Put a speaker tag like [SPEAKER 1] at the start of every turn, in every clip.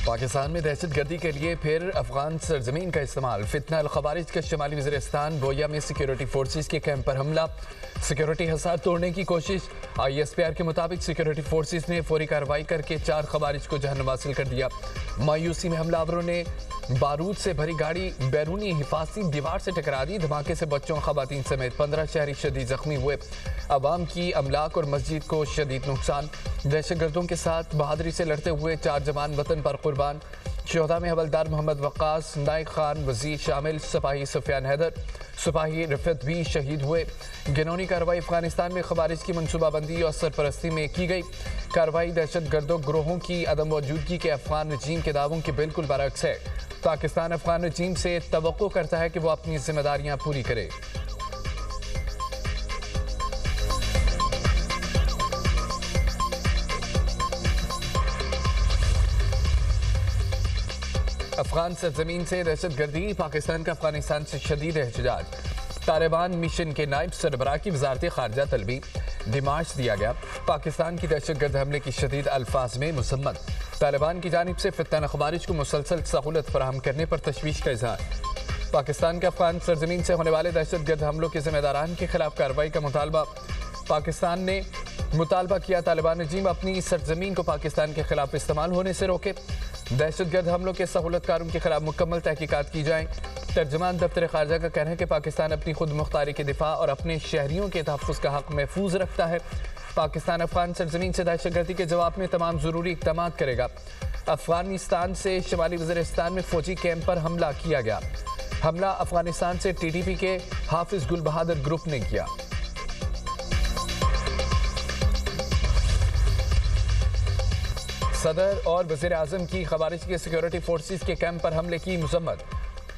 [SPEAKER 1] पाकिस्तान में दहशत गर्दी के लिए फिर अफगान सरजमीन का इस्तेमाल। फितना अल खवारिज का शुमाली वज़ीरिस्तान बोया में सिक्योरिटी फोर्सेस के कैंप पर हमला, सिक्योरिटी हिसार तोड़ने की कोशिश। ISPR के मुताबिक सिक्योरिटी फोर्सेस ने फौरी कार्रवाई करके 4 खवारिज को जहन्नुम हासिल कर दिया। मायूसी में हमलावरों ने बारूद से भरी गाड़ी बैरूनी हिफाजती दीवार से टकरा दी। धमाके से बच्चों, खवातीन समेत 15 शहरी शदीद जख्मी हुए। अवाम की अमलाक और मस्जिद को शदीद नुकसान। दहशतगर्दों के साथ बहादुरी से लड़ते हुए 4 जवान वतन पर कुर्बान। शोहदा में हवलदार मोहम्मद वक्कास, नाइक खान, वजीर शामिल, सिपाही सुफियान हैदर, सिपाही रिफत भी शहीद हुए। गिनौनी कार्रवाई अफगानिस्तान में खवारिज की मनसूबाबंदी और सरपरस्ती में की गई। कार्रवाई दहशत गर्दों ग्रोहों की अदम मौजूदगी के अफगान रजीम के दावों के बिल्कुल बरअक्स है। पाकिस्तान अफगान रजीम से तवक्को करता है कि वो अपनी जिम्मेदारियां पूरी करे। अफगान सरजमीन से दहशत गर्दी, पाकिस्तान का अफगानिस्तान से शदीद एहतजाज। तालिबान मिशन के नायब सरबराह की वजारत खारजा तलबी डिमार्च दिया गया। पाकिस्तान की दहशत गर्द हमले की शदीद अल्फाज में मुसम्मत। तालिबान की जानिब से फितना खवारिज को मुसलसल सहूलत फराहम करने पर तशवीश का इजहार। पाकिस्तान के अफगान सरजमीन से होने वाले दहशत गर्द हमलों के जिम्मेदारान के खिलाफ कार्रवाई का मुतालबा। पाकिस्तान ने मुतालबा किया तालिबान रजीम अपनी सरजमीन को पाकिस्तान के खिलाफ इस्तेमाल होने से रोके। दहशतगर्द हमलों के सहूलतकारों के खिलाफ मुकम्मल तहकीकात की जाएं। तर्जमान दफ्तर खारजा का कहना है कि पाकिस्तान अपनी खुद मुख्तारी के दिफा और अपने शहरियों के तहफ़्फ़ुज़ का हक महफूज रखता है। पाकिस्तान अफगान सरजमीन से दहशतगर्दी के जवाब में तमाम ज़रूरी इक़दाम करेगा। अफगानिस्तान से शुमाली वज़ीरिस्तान में फ़ौजी कैंप पर हमला किया गया। हमला अफगानिस्तान से TTP के हाफिज़ गुल बहादुर ग्रुप ने किया। सदर और वज़ीर आज़म की खवारिज के सिक्योरिटी फोर्सेस के कैंप पर हमले की मज़म्मत।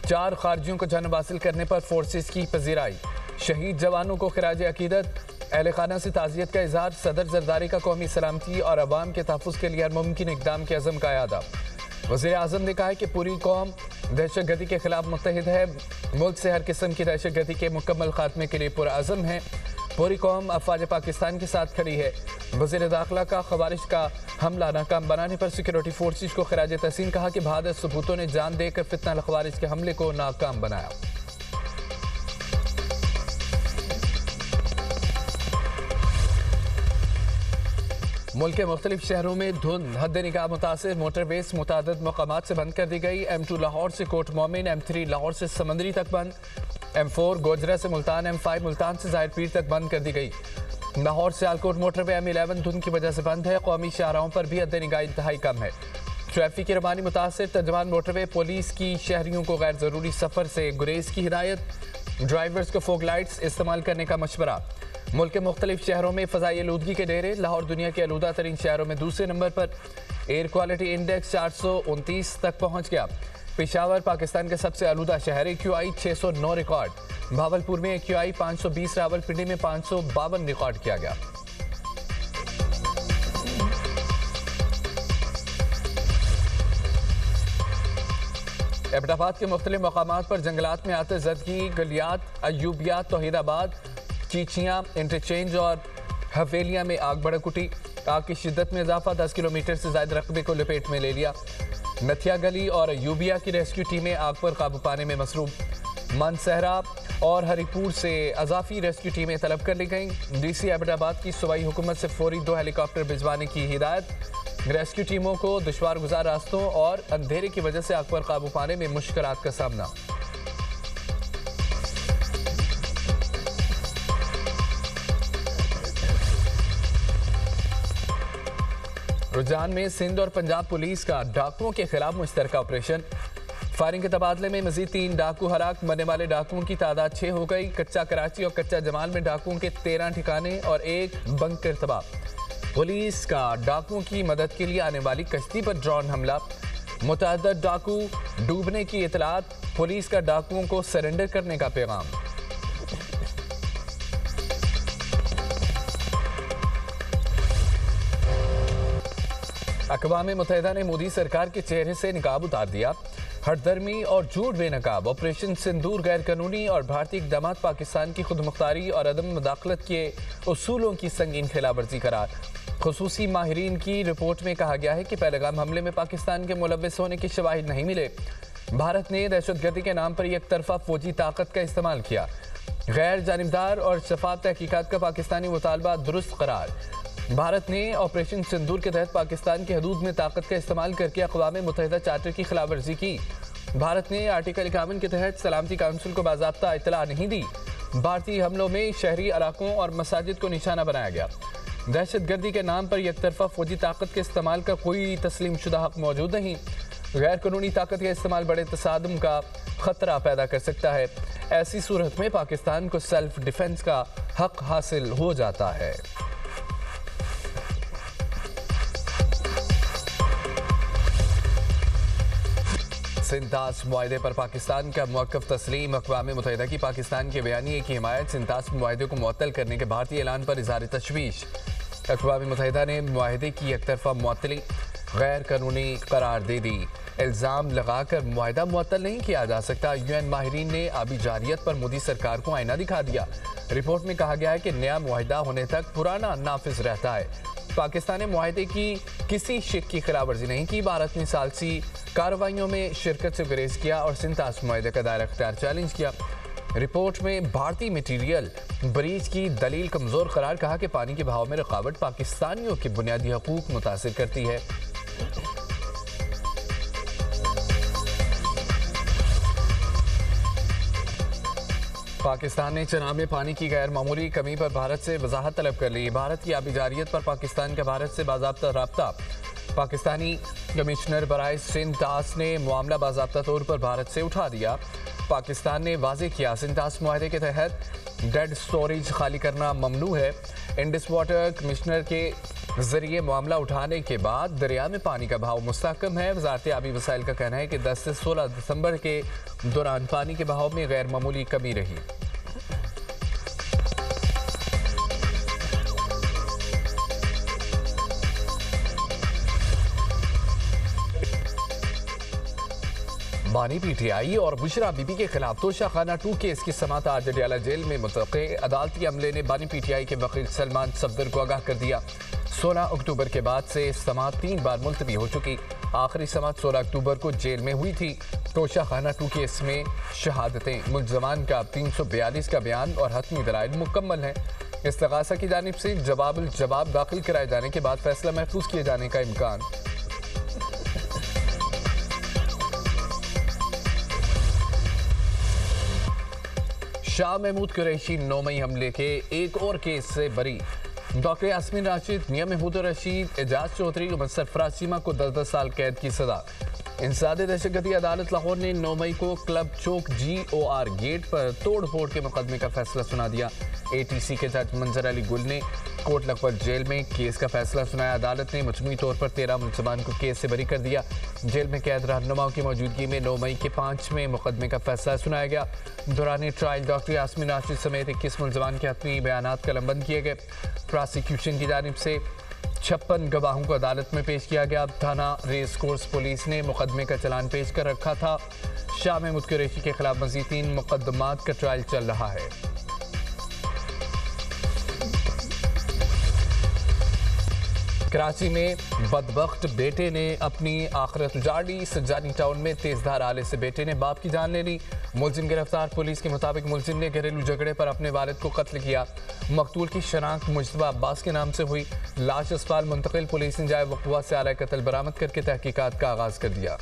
[SPEAKER 1] 4 खारजियों को जन्म हासिल करने पर फोर्सेस की पजीराई। शहीद जवानों को खिराज अकीदत, अहले खाना से ताज़ियत का इजहार। सदर जरदारी का कौमी सलामती और अवाम के तहफ़्फ़ुज़ के लिए हर मुमकिन इक़दाम के अज़म का यादा। वज़ीर आज़म ने कहा है कि पूरी कौम दहशतगर्दी के खिलाफ मुत्तहिद है। मुल्क से हर किस्म की दहशतगर्दी के मुकम्मल खात्मे के लिए पुरअज़म है। पूरी कौम अफ़वाज पाकिस्तान के साथ खड़ी है। वज़ीर दाखिला का खवारिज का हमला नाकाम बनाने पर सिक्योरिटी फोर्सेस को खिराज तहसीन कहा कि बहादुर सबूतों ने जान देकर फितना अल खवारिज के हमले को नाकाम बनाया। मुल्क के मुख्तलिफ शहरों में धुंध, हद निगाह मुतासिर। मोटरवेज मुतादिद मकामात से बंद कर दी गई। M2 लाहौर से कोट मोमिन, M3 लाहौर से समंदरी तक बंद। M4 गोजरा से मुल्तान, M5 मुल्तान से ज़ाहिर पीर तक बंद कर दी गई। लाहौर से आलकोट मोटरवे M11 धुंध की वजह से बंद है। कौमी शाहराहों पर भी हद निगाह इंतहाई कम है। ट्रैफिक की रवानी मुतासिर। तर्जमान मोटरवे पुलिस की शहरियों को गैर ज़रूरी सफ़र से गुरेज की हिदायत। ड्राइवर्स को फोग लाइट्स इस्तेमाल करने का मशवरा। मुल्क के मुख्तलिफ शहरों में फ़ज़ाई आलूदगी के डेरे। लाहौर दुनिया के आलूदा तरीन शहरों में दूसरे नंबर पर। एयर क्वालिटी इंडेक्स 429 तक पहुँच गया। पेशावर पाकिस्तान का सबसे आलूदा शहर। AQI 609 record. भावलपुर में AQI 520, रावलपिंडी में 552 रिकॉर्ड किया गया। एबटाबाद के मुख्तलिफ मकामात पर जंगलात में आतिशज़दगी, गलियात, अयूबियात, तौहीदाबाद, चीचियाँ, इंटरचेंज और हवेलियाँ में आग भड़क उठी। आग की शिद्दत में इजाफा 10 किलोमीटर से ज़ायद रकबे को लपेट में ले लिया। नथिया गली और यूबिया की रेस्क्यू टीमें आग पर काबू पाने में मसरूफ। मानसहरा और हरिपुर से अजाफी रेस्क्यू टीमें तलब कर ली गईं। DC एबटाबाद की सूबाई हुकूमत से फौरी 2 हेलीकॉप्टर भिजवाने की हिदायत। रेस्क्यू टीमों को दुश्वार गुजार रास्तों और अंधेरे की वजह से आग पर काबू पाने में मुश्किलात का सामना। रुझान में सिंध और पंजाब पुलिस का डाकुओं के खिलाफ मुश्तरका ऑपरेशन। फायरिंग के तबादले में मजीद 3 डाकू हलाक। मरने वाले डाकुओं की तादाद 6 हो गई। कच्चा कराची और कच्चा जमाल में डाकुओं के 13 ठिकाने और 1 बंकर तबाह। पुलिस का डाकुओं की मदद के लिए आने वाली कश्ती पर ड्रोन हमला। मुतअद्दिद डाकू डूबने की इतलात। पुलिस का डाकुओं को सरेंडर करने का पैगाम। अक़वाम मुत्तहिदा ने मोदी सरकार के चेहरे से निकाब उतार दिया। हटधर्मी और झूठ बेनकाब ऑपरेशन सिंदूर गैर कानूनी और भारतीय इक़दामात पाकिस्तान की खुद मुख्तारी और अदम मुदाखलत के उसूलों की संगीन खिलाफवर्जी करार। खुसूसी माहिरीन की रिपोर्ट में कहा गया है कि पहलगाम हमले में पाकिस्तान के मुलव्विस होने की शवाहिद नहीं मिले। भारत ने दहशतगर्दी के नाम पर एक तरफा फौजी ताकत का इस्तेमाल किया। गैर जानिबदार और शफाफ तहकीकात का पाकिस्तानी मुतालबा दुरुस्त करार। भारत ने ऑपरेशन सिंदूर के तहत पाकिस्तान की हदूद में ताकत का इस्तेमाल करके अक़वाम मुत्तहिदा चार्टर की खिलाफवर्जी की। भारत ने आर्टिकल 51 के तहत सलामती काउंसिल को बाज़ाब्ता इत्तला नहीं दी। भारतीय हमलों में शहरी इलाकों और मसाजिद को निशाना बनाया गया। दहशतगर्दी के नाम पर एक तरफा फौजी ताकत के इस्तेमाल का कोई तस्लीम शुदा हक मौजूद नहीं। गैर कानूनी ताकत का इस्तेमाल बड़े तसादुम का खतरा पैदा कर सकता है। ऐसी सूरत में पाकिस्तान को सेल्फ डिफेंस का हक हासिल हो जाता है। सिंतास मुआहदे पर पाकिस्तान का मौक़िफ़ तस्लीम। अक़वाम मुत्तहिदा की पाकिस्तान के बयानिए की हिमायत। सिंतास मुआहदे को मुअत्तल करने के भारतीय ऐलान पर इज़हार तशवीश। अक़वाम मुत्तहिदा ने मुआहदे की एक तरफा मुअत्तली गैर कानूनी करार दे दी। इल्ज़ाम लगाकर मुआहदा मुअत्तल नहीं किया जा सकता। UN माहिरीन ने आबी जारियत पर मोदी सरकार को आईना दिखा दिया। रिपोर्ट में कहा गया है कि नया मुआहदा होने तक पुराना नाफिज रहता है। पाकिस्तान ने मुआहदे की किसी शिक की खिलाफवर्जी नहीं की। भारत ने सालसी कार्रवाइयों में शिरकत से गुरेज किया और सिंतास मुआहदे का दायरा इख्तियार चैलेंज किया। रिपोर्ट में भारतीय मटीरियल ब्रीच की दलील कमज़ोर करार। कहा कि पानी के बहाव में रुकावट पाकिस्तानियों के बुनियादी हकूक मुतासिर करती है। पाकिस्तान ने चनाब में पानी की गैर मामूली कमी पर भारत से वजाहत तलब कर ली। भारत की आबी जारियत पर पाकिस्तान का भारत से बाज़ाब्ता राब्ता। पाकिस्तानी कमिश्नर बराए सिंतास ने मामला बाज़ाब्ता तौर पर भारत से उठा दिया। पाकिस्तान ने वाज़ेह किया सिंतास मुआहदे के तहत डेड स्टोरेज खाली करना ममनू है। इंडस वाटर कमिश्नर के जरिए मामला उठाने के बाद दरिया में पानी का बहाव मुस्तहकम है। वज़ारत आबी वसाइल का कहना है कि 10 से 16 दिसंबर के दौरान पानी के बहाव में गैर मामूली कमी रही। बानी PTI और बुशरा बीबी के खिलाफ तोशा खाना 2 केस की समाअत आज अडयाला जेल में मुतवक्के। अदालती अमले ने बानी PTI के वकील सलमान सफदर को आगाह कर दिया। 16 अक्टूबर के बाद से समाअत 3 बार मुलतवी हो चुकी। आखिरी समाअत 16 अक्टूबर को जेल में हुई थी। तोशा खाना 2 केस में शहादतें, मुल्ज़मान का 342 का बयान और हतमी दलाइल मुकम्मल हैं। इस्तग़ासा की जानिब से जवाब दाखिल कराए जाने के बाद फैसला महफूज किए जाने का इम्कान। शाह महमूद कुरैशी 9 मई हमले के एक और केस से बरी। डॉक्टर यास्मीन राशिद, मियां महमूद रशीद, एजाज चौधरी, उमर सरफराज चीमा को 10-10 साल कैद की सजा। इंसदाद दहशतगर्दी अदालत लाहौर ने 9 मई को क्लब चौक GOR गेट पर तोड़ फोड़ के मुकदमे का फैसला सुना दिया। ATC के जज मंजर अली गुल ने कोट लखपत जेल में केस का फैसला सुनाया। अदालत ने मजमूई तौर पर 13 मुल्ज़मान को केस से बरी कर दिया। जेल में कैद रहनुमाओं की मौजूदगी में 9 मई के 5वें मुकदमे का फैसला सुनाया गया। दौरान ट्रायल डॉक्टर यास्मीन राशिद समेत 21 मुल्ज़मान के हतमी बयानात कलमबंद किए गए। प्रोसिक्यूशन की जानिब से 56 गवाहों को अदालत में पेश किया गया। थाना रेस कोर्स पुलिस ने मुकदमे का चालान पेश कर रखा था। शाह महमूद कुरैशी के खिलाफ मज़ीद 3 मुकदमात का ट्रायल चल रहा है। कराची में बदबख्त बेटे ने अपनी आखिरत उजाड़ी। सज्जानी टाउन में तेजधार आले से बेटे ने बाप की जान ले ली। मुलजिम गिरफ्तार। पुलिस के मुताबिक मुलजिम ने घरेलू झगड़े पर अपने वालिद को कत्ल किया। मकतूल की शनाख्त मुजतबा अब्बास के नाम से हुई। लाश अस्पताल मुंतकिल। पुलिस ने जाए वक़ुआ से आला कत्ल बरामद करके तहकीकात का आगाज कर दिया।